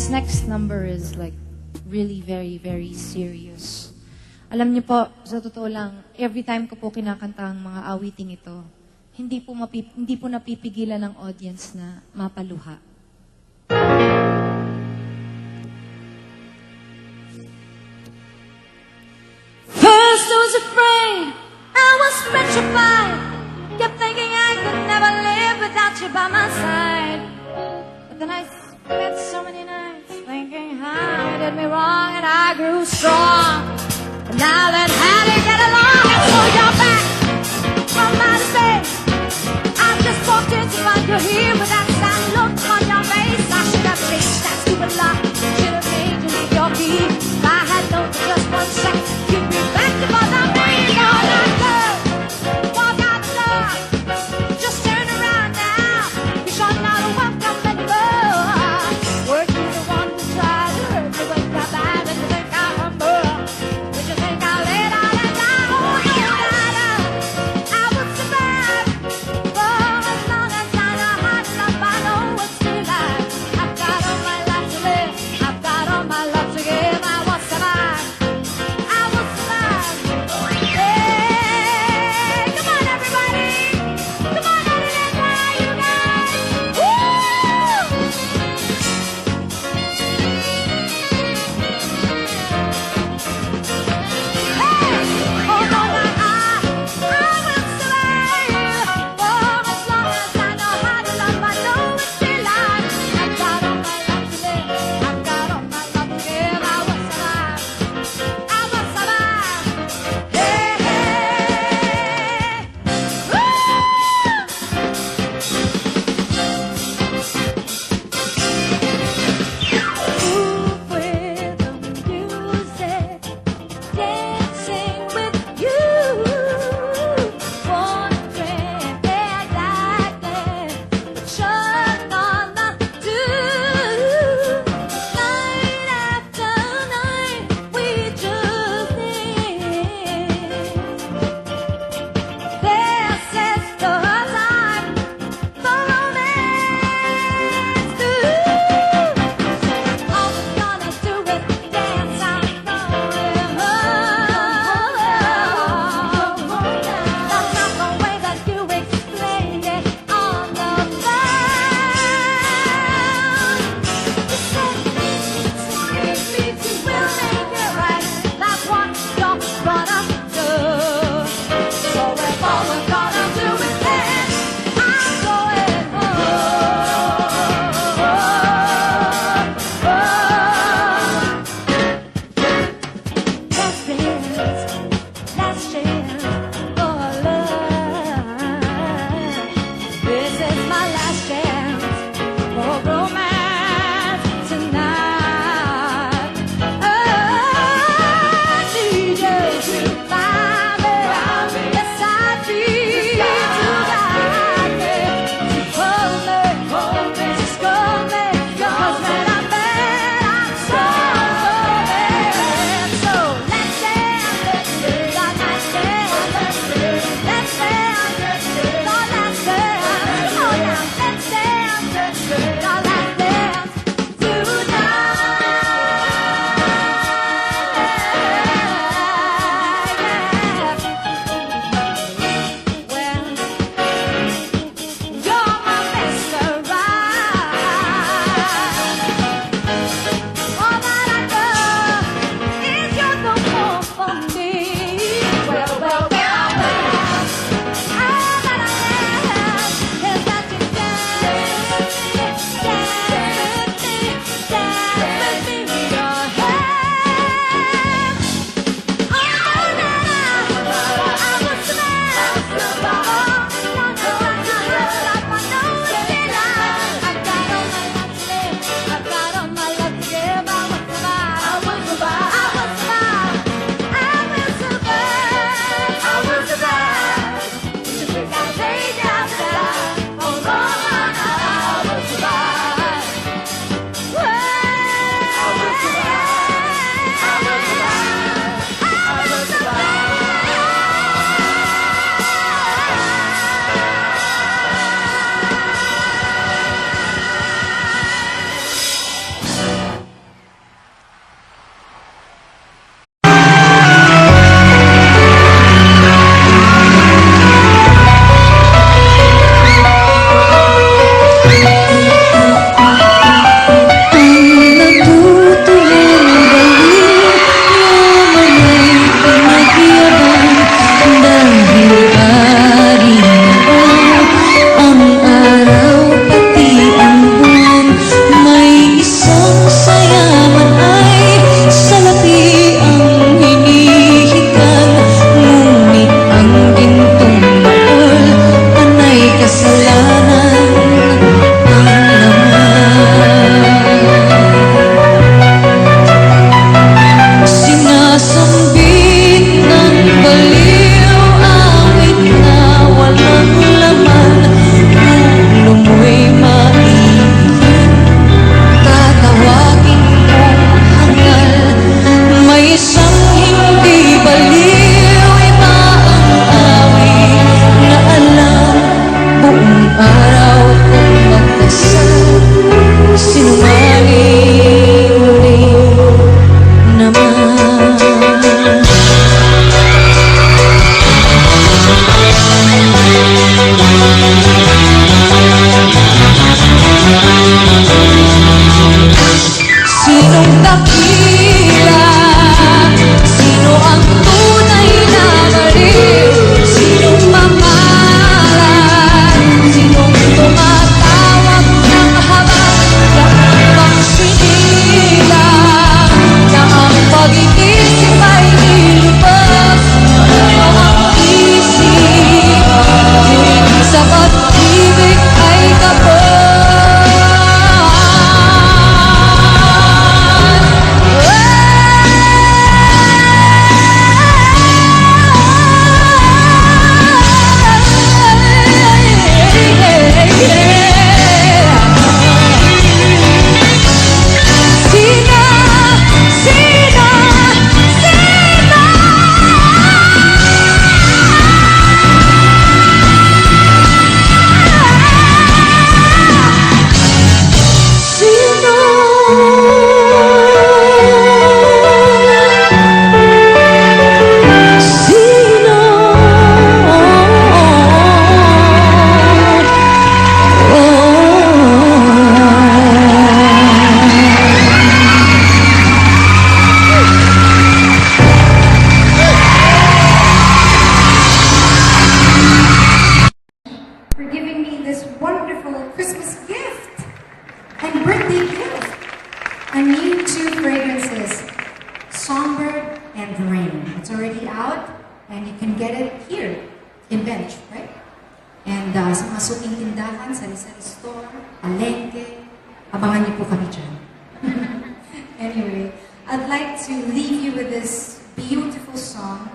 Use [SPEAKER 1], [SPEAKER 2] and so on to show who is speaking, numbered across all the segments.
[SPEAKER 1] This next number is like really very, very serious. Alam niyo po, sa totoo lang, every time ko po kinakanta ang mga awiting ito, hindi po napipigilan ng audience na mapaluha. First I was afraid, I was petrified, kept thinking I could never live without you by my side. But then I spent so many nights thinking how you did me wrong, and I grew strong. And now that how to get along, and so you're back from my space. I just walked in to find you here with that sad look on your face. I should have chased that stupid lie, should have made you leave your key. If I had known for just 1 second, you'd be back to bother me. You're not good, walk out the door, just turn around now. You're not welcome anymore. Were you the one who tried to hurt me when you're bad and you think I'm humble? Did you think I laid out and down? Oh, no, I would survive for as long as I know how to love
[SPEAKER 2] our new 2 fragrances, Songbird and Rain. It's already out, and you can get it here in Bench, right? And sa mga suking tindahan, sa Sari-Sari Store, Palengke, abangan niyo po kami dyan. Anyway, I'd like to leave you with this beautiful song.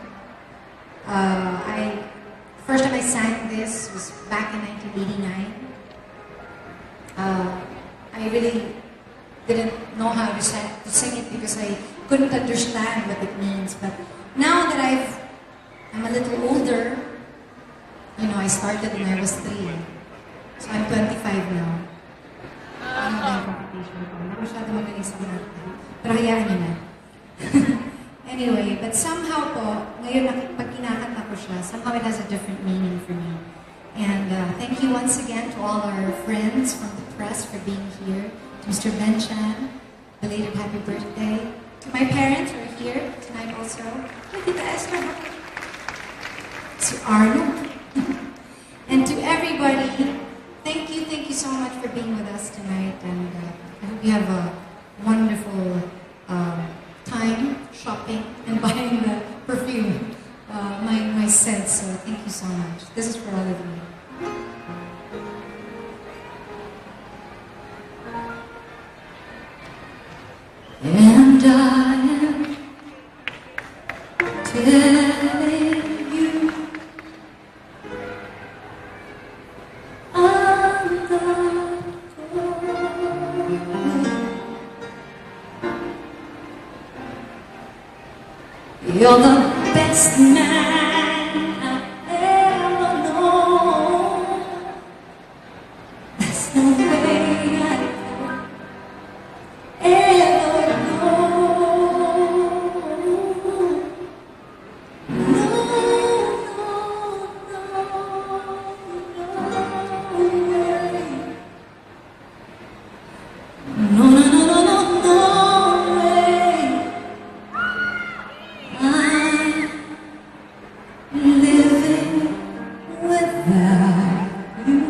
[SPEAKER 2] First time I sang this was back in 1989. I really didn't know how to sing it because I couldn't understand what it means. But now that I'm a little older, you know, I started when I was 3. So I'm 25 now. Ano ba yung competition ko? Hindi masyado magaling sa mga pero hayaan niyo na. Anyway, but somehow po, ngayon pag kinakanta ko siya, somehow it has a different meaning for me. And thank you once again to all our friends from the press for being here. To Mr. Ben Chan, belated happy birthday. To my parents who are here tonight also. Tita Esther. To Arnold. And to everybody, thank you so much for being with us tonight. And I hope you have a wonderful time shopping and buying the perfume, my scent. So thank you so much. This is for all of you. And I am telling you, I'm not going. You're the best man I've ever known. There's no way I could ever know. No, way. No way. I'm living without you.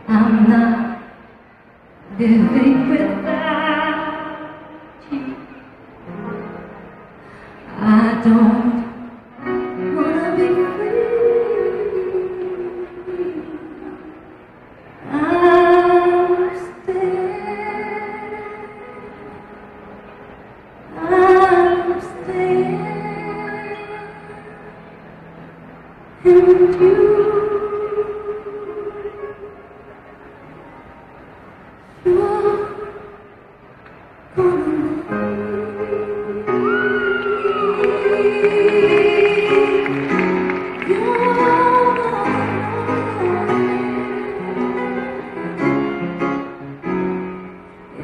[SPEAKER 2] I'm not living without you. I don't wanna be free. I'm staying. And you are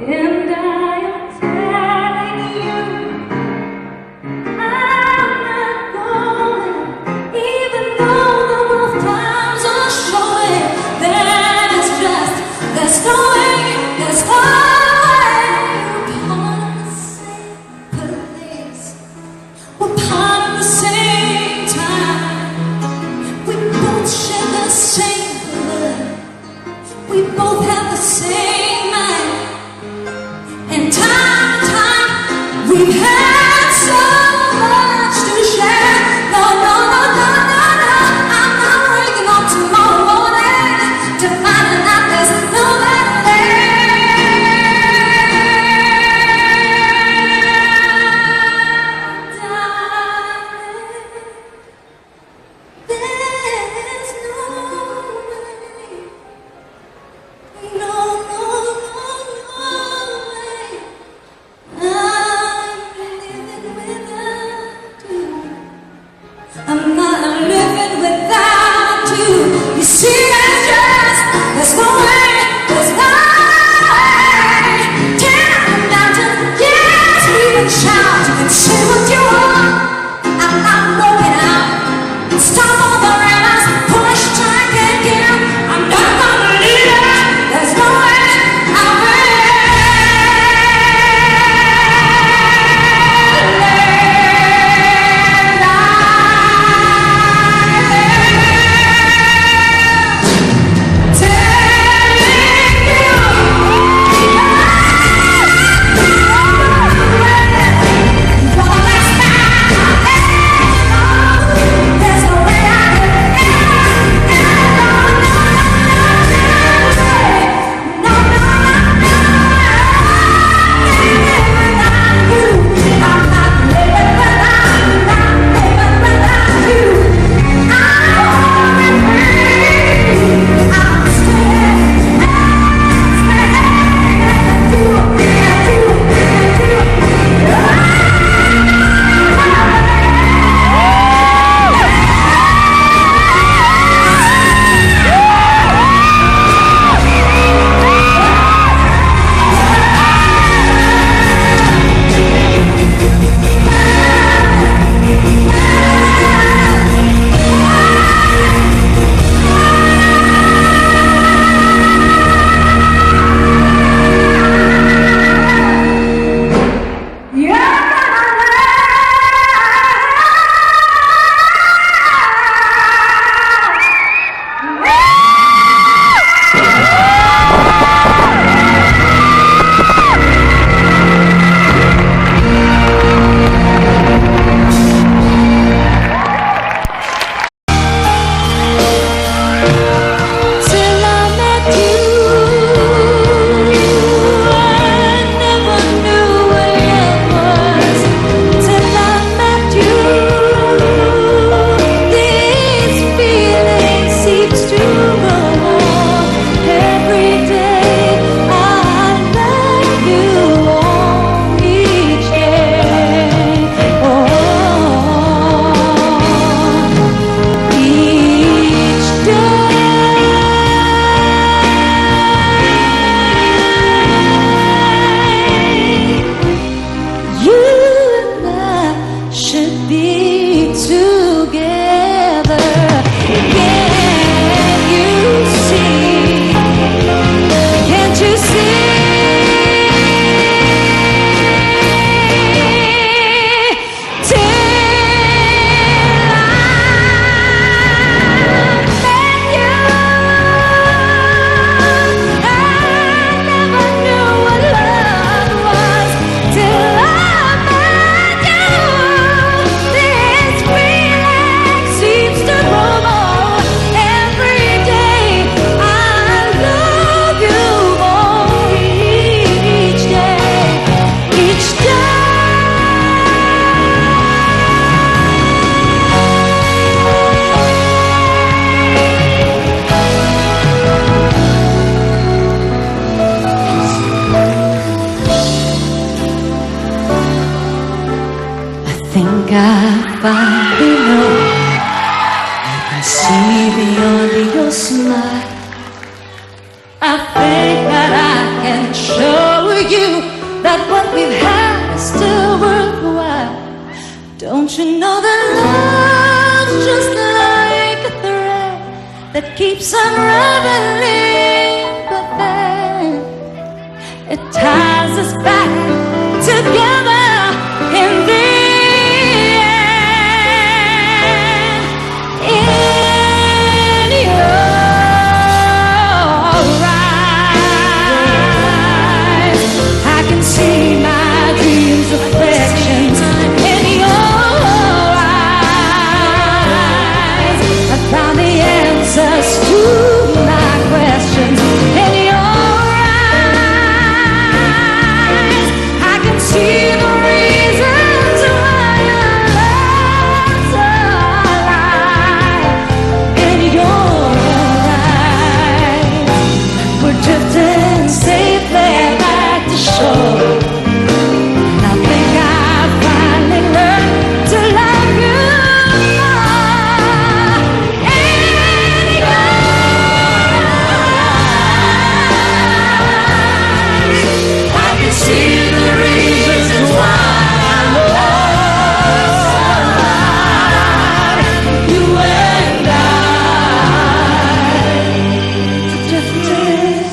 [SPEAKER 2] and I am telling you, I'm not going, even though the rough times are showing. There's no way, promise.
[SPEAKER 1] finally know I can see beyond your smile. I think that I can show you that what we've had is still worthwhile. Don't you know that love's just like a thread that keeps unraveling, but then it ties us back together in the end. In your eyes, I can see my dreams, affections in your eyes. I found the answers to my questions in your eyes. I can see the reasons why your love's alive in your eyes. We're drifting safely back to shore. And I think I finally learned to love you more. In your eyes, I can see the reasons why our love's alive. You and I drifted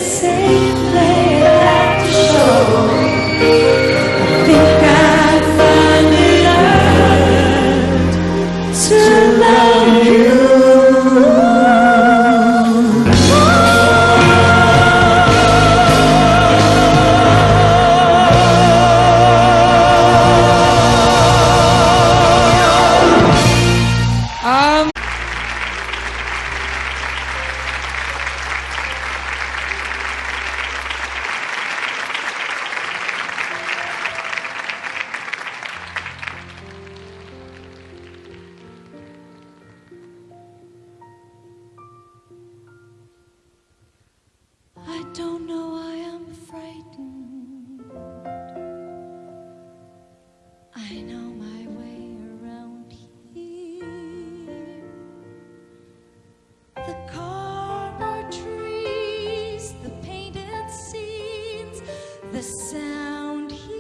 [SPEAKER 1] safely back to shore. I think I finally learned to love you I don't know why I'm frightened. I know my way around here. The cardboard trees, the painted scenes, the sound here.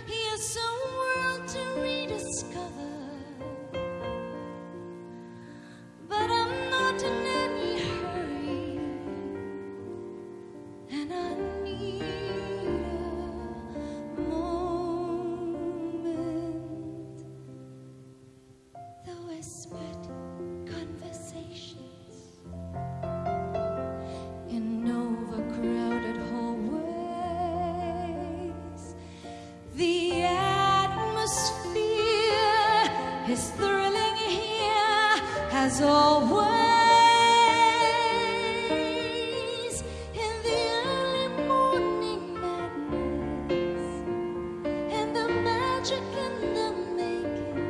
[SPEAKER 1] Here's a world to rediscover. But I'm not in any hurry, and I need a moment. The whispered conversations in overcrowded hallways. The atmosphere is thrilling here as always. In the early morning madness and the magic in the making.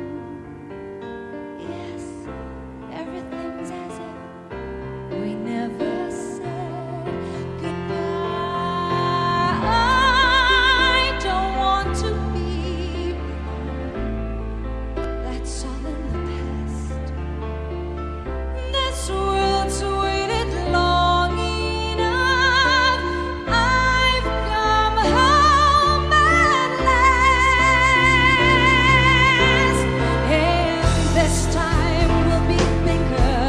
[SPEAKER 1] Yes, everything's as if we never said goodbye. I don't want to be that's all in the past. This world's waited long enough. I've come home at last, and this time will be bigger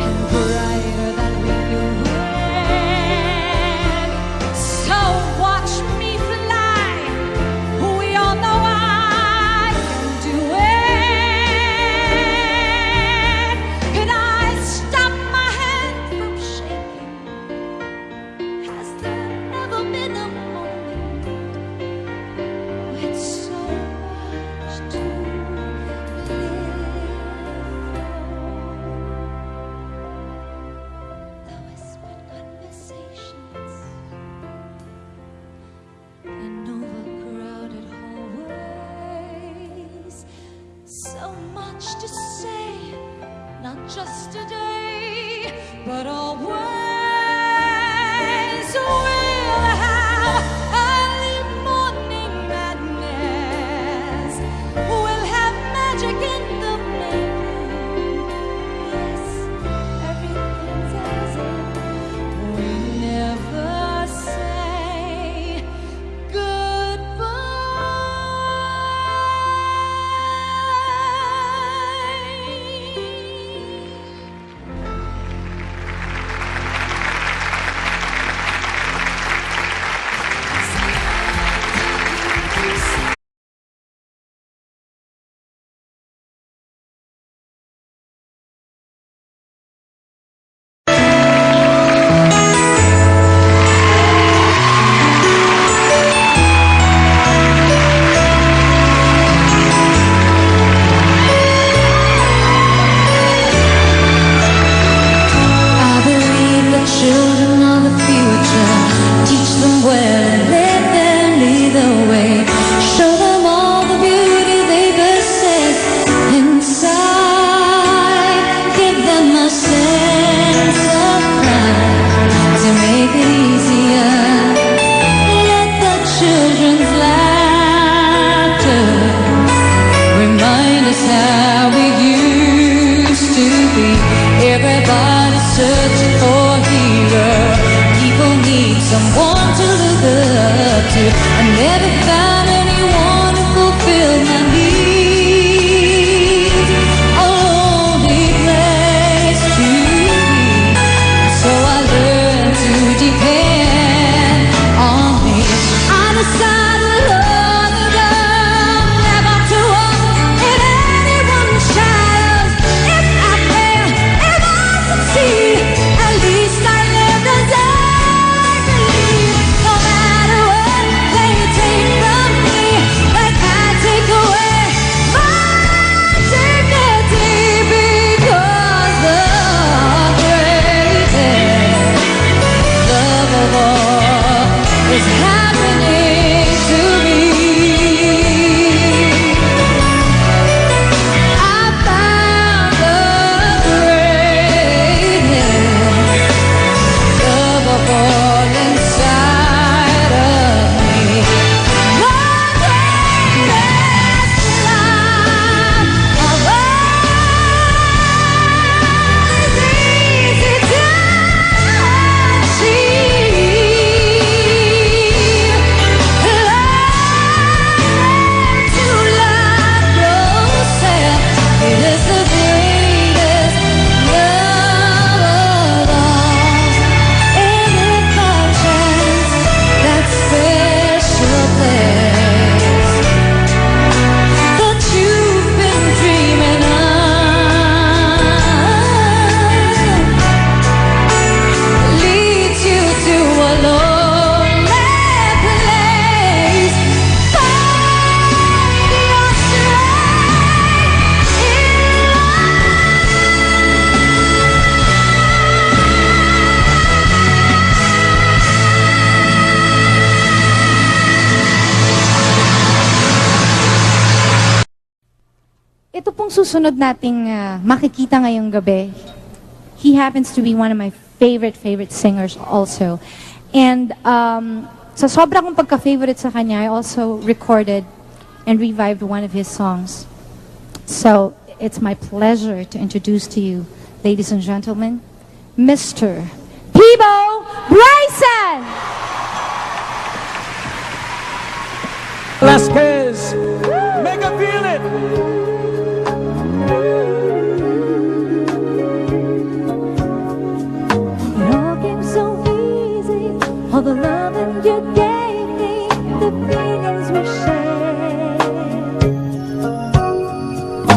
[SPEAKER 1] and brighter than we knew when. So watch me fly. We all know I can do it. Could I stop my hand from shaking? Has there ever been a moment with so much to live for? The whispered conversations in overcrowded hallways. So much to say, not just today, but always. We'll have early morning madness someone to look up to. I never found anyone who fulfilled my needs. A lonely place to be, so I learned to depend on me. I decided long ago never to walk in anyone's shadows. If I fail, if I succeed, at least I lived as I believe. No matter what they take from me, they can't take away my dignity, because the greatest love of all is happening to me. I found the greatest love of all inside of me. The greatest love of all is easy to achieve. Learn to love yourself. It is the greatest love of all. And if by chance that special place that you've been dreaming of leads you to a lonely place, find your strength in
[SPEAKER 2] Ito pong susunod nating makikita ngayong gabi. He happens to be one of my favorite singers also. And sa sobra kong pagka-favorite sa kanya, I also recorded and revived one of his songs. So, it's my pleasure to introduce to you, ladies and gentlemen, Mr. Peabo Bryson!
[SPEAKER 3] Velasquez, make her feel it.
[SPEAKER 1] It all came so easy, all the loving you gave me, the feelings we shared.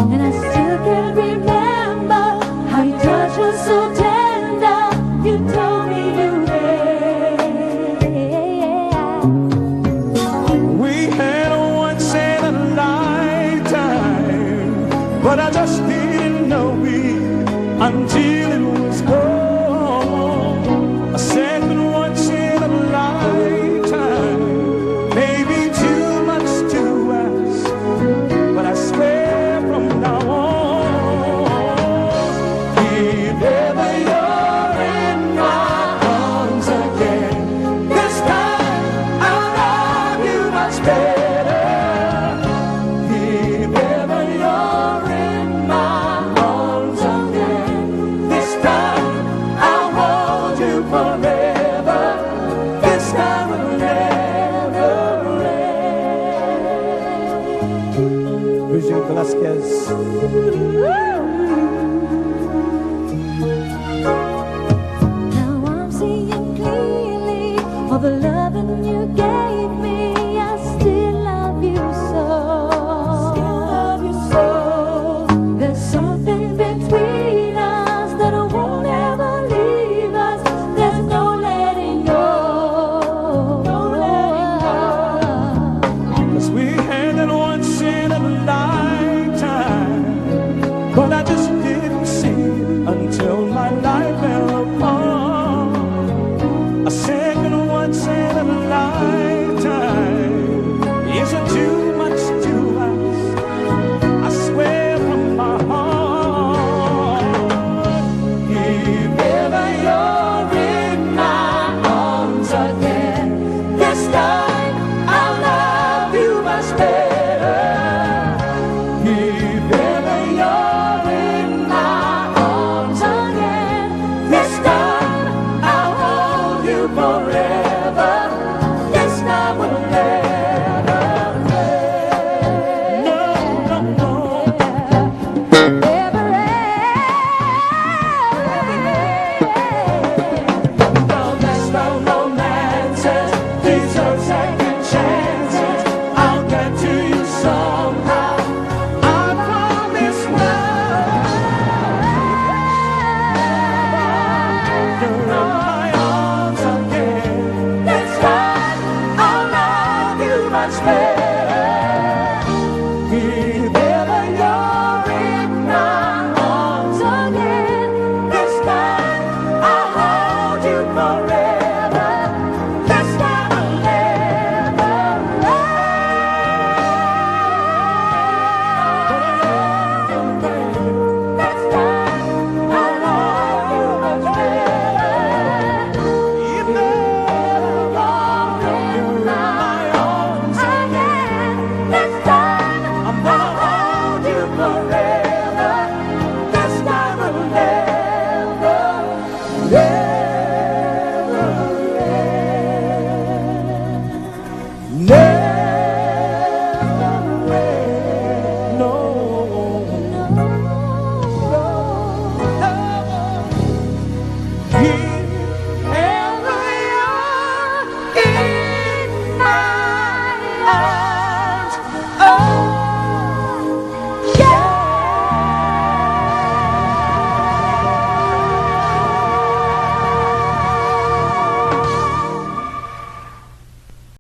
[SPEAKER 1] And I still can remember how you touched us so tender. You told me you cared.
[SPEAKER 3] We had a once in a lifetime, but I just didn't know it until it was gone. A second once in a lifetime, maybe too much to ask, but I swear from now on, if ever you're in my arms again, this time I'll love you much better. If ever you're in my arms again, this time I'll hold you forever. This time will never end. Regine Velasquez.
[SPEAKER 1] Now I'm seeing clearly all the loving you gave me. I still love you so. There's something between us that won't ever leave us. There's no letting go.
[SPEAKER 3] Cause we had that once in a lifetime, but I just didn't see it until my life fell apart. A second once in a lifetime isn't too much to ask. I swear from my heart, if ever you're in my arms again, this time I'll love you much better. If ever you're in my arms again, this time I'll hold you forever.